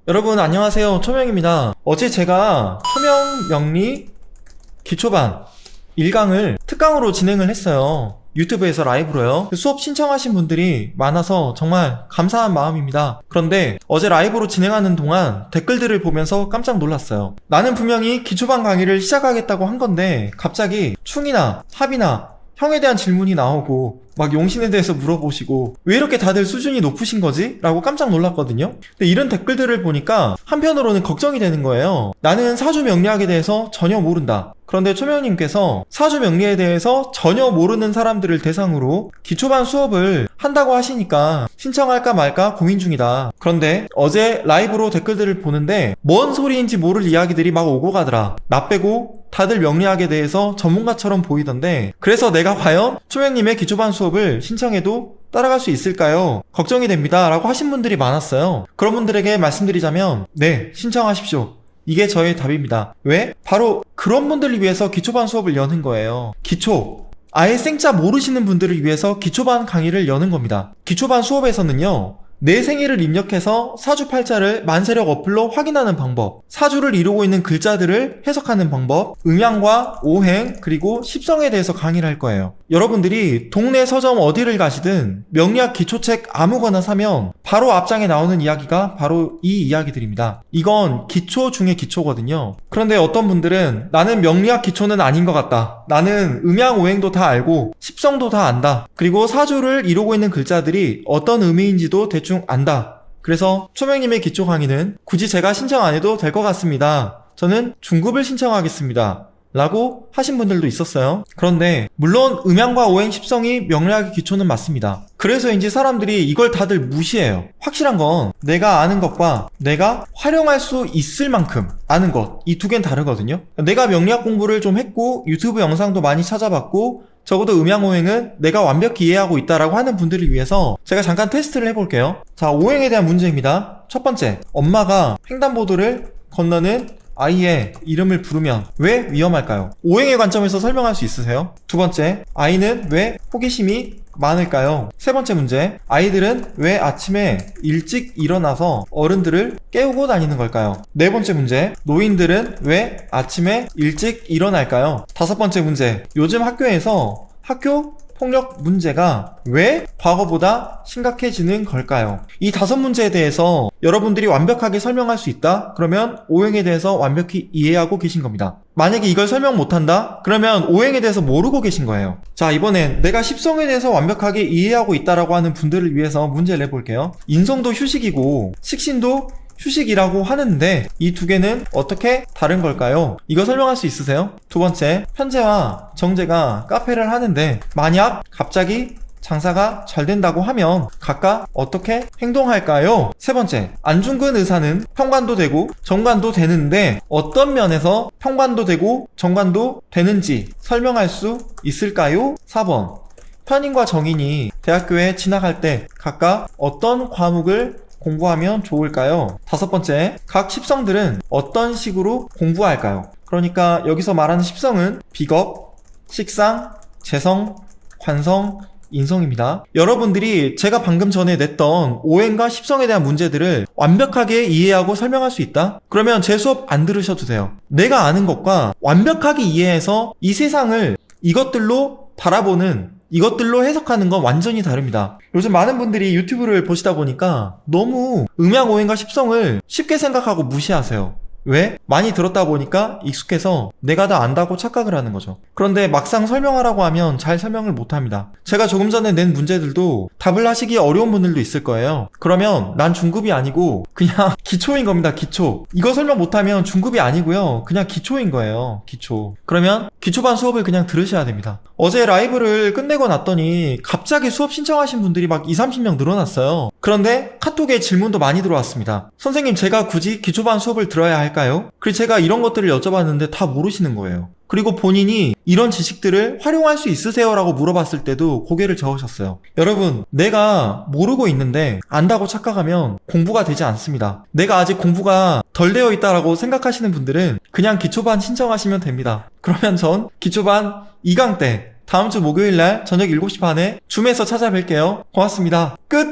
여러분 안녕하세요, 초명입니다. 어제 제가 초명 명리 기초반 1강을 특강으로 진행을 했어요. 유튜브에서 라이브로요. 수업 신청하신 분들이 많아서 정말 감사한 마음입니다. 그런데 어제 라이브로 진행하는 동안 댓글들을 보면서 깜짝 놀랐어요. 나는 분명히 기초반 강의를 시작하겠다고 한 건데 갑자기 충이나 합이나 형에 대한 질문이 나오고 막 용신에 대해서 물어보시고 왜 이렇게 다들 수준이 높으신 거지? 라고 깜짝 놀랐거든요. 근데 이런 댓글들을 보니까 한편으로는 걱정이 되는 거예요. 나는 사주 명리학에 대해서 전혀 모른다. 그런데 초명님께서 사주 명리에 대해서 전혀 모르는 사람들을 대상으로 기초반 수업을 한다고 하시니까 신청할까 말까 고민 중이다. 그런데 어제 라이브로 댓글들을 보는데 뭔 소리인지 모를 이야기들이 막 오고 가더라. 나 빼고 다들 명리학에 대해서 전문가처럼 보이던데 그래서 내가 과연 초명님의 기초반 수업을 신청해도 따라갈 수 있을까요? 걱정이 됩니다 라고 하신 분들이 많았어요. 그런 분들에게 말씀드리자면 네, 신청하십시오. 이게 저의 답입니다. 왜? 바로 그런 분들을 위해서 기초반 수업을 여는 거예요. 기초. 아예 생짜 모르시는 분들을 위해서 기초반 강의를 여는 겁니다. 기초반 수업에서는요, 내 생일을 입력해서 사주팔자를 만세력 어플로 확인하는 방법, 사주를 이루고 있는 글자들을 해석하는 방법, 음양과 오행, 그리고 십성에 대해서 강의를 할 거예요. 여러분들이 동네 서점 어디를 가시든 명리학 기초책 아무거나 사면 바로 앞장에 나오는 이야기가 바로 이 이야기들입니다. 이건 기초 중에 기초거든요. 그런데 어떤 분들은 나는 명리학 기초는 아닌 것 같다. 나는 음양 오행도 다 알고 십성도 다 안다. 그리고 사주를 이루고 있는 글자들이 어떤 의미인지도 대충 안다. 그래서 초명님의 기초 강의는 굳이 제가 신청 안 해도 될 것 같습니다. 저는 중급을 신청하겠습니다. 라고 하신 분들도 있었어요. 그런데 물론 음양과 오행 십성이 명리학의 기초는 맞습니다. 그래서인지 사람들이 이걸 다들 무시해요. 확실한 건 내가 아는 것과 내가 활용할 수 있을 만큼 아는 것, 이 두 개는 다르거든요. 내가 명리학 공부를 좀 했고 유튜브 영상도 많이 찾아봤고 적어도 음양오행은 내가 완벽히 이해하고 있다라고 하는 분들을 위해서 제가 잠깐 테스트를 해볼게요. 자, 오행에 대한 문제입니다. 첫 번째, 엄마가 횡단보도를 건너는 아이의 이름을 부르면 왜 위험할까요? 오행의 관점에서 설명할 수 있으세요? 두 번째, 아이는 왜 호기심이 많을까요? 세 번째 문제, 아이들은 왜 아침에 일찍 일어나서 어른들을 깨우고 다니는 걸까요? 네 번째 문제, 노인들은 왜 아침에 일찍 일어날까요? 다섯 번째 문제, 요즘 학교에서 학교 폭력 문제가 왜 과거보다 심각해지는 걸까요? 이 다섯 문제에 대해서 여러분들이 완벽하게 설명할 수 있다? 그러면 오행에 대해서 완벽히 이해하고 계신 겁니다. 만약에 이걸 설명 못한다? 그러면 오행에 대해서 모르고 계신 거예요. 자, 이번엔 내가 십성에 대해서 완벽하게 이해하고 있다라고 하는 분들을 위해서 문제를 내볼게요. 인성도 휴식이고 식신도 휴식이라고 하는데 이 두 개는 어떻게 다른 걸까요? 이거 설명할 수 있으세요? 두 번째, 현재와 정제가 카페를 하는데 만약 갑자기 장사가 잘 된다고 하면 각각 어떻게 행동할까요? 세 번째, 안중근 의사는 평관도 되고 정관도 되는데 어떤 면에서 평관도 되고 정관도 되는지 설명할 수 있을까요? 4번, 편인과 정인이 대학교에 진학할 때 각각 어떤 과목을 공부하면 좋을까요? 다섯 번째, 각 십성들은 어떤 식으로 공부할까요? 그러니까 여기서 말하는 십성은 비겁, 식상, 재성, 관성, 인성입니다. 여러분들이 제가 방금 전에 냈던 오행과 십성에 대한 문제들을 완벽하게 이해하고 설명할 수 있다? 그러면 제 수업 안 들으셔도 돼요. 내가 아는 것과 완벽하게 이해해서 이 세상을 이것들로 바라보는, 이것들로 해석하는 건 완전히 다릅니다. 요즘 많은 분들이 유튜브를 보시다 보니까 너무 음양오행과 십성을 쉽게 생각하고 무시하세요. 왜? 많이 들었다 보니까 익숙해서 내가 다 안다고 착각을 하는 거죠. 그런데 막상 설명하라고 하면 잘 설명을 못합니다. 제가 조금 전에 낸 문제들도 답을 하시기 어려운 분들도 있을 거예요. 그러면 난 중급이 아니고 그냥 기초인 겁니다. 기초. 이거 설명 못하면 중급이 아니고요. 그냥 기초인 거예요. 기초. 그러면 기초반 수업을 그냥 들으셔야 됩니다. 어제 라이브를 끝내고 났더니 갑자기 수업 신청하신 분들이 막 20-30명 늘어났어요. 그런데 카톡에 질문도 많이 들어왔습니다. 선생님, 제가 굳이 기초반 수업을 들어야 할까요? 그리고 제가 이런 것들을 여쭤봤는데 다 모르시는 거예요. 그리고 본인이 이런 지식들을 활용할 수 있으세요? 라고 물어봤을 때도 고개를 저으셨어요. 여러분, 내가 모르고 있는데 안다고 착각하면 공부가 되지 않습니다. 내가 아직 공부가 덜 되어 있다라고 생각하시는 분들은 그냥 기초반 신청하시면 됩니다. 그러면 전 기초반 2강 때 다음 주 목요일날 저녁 7시 반에 줌에서 찾아뵐게요. 고맙습니다. 끝!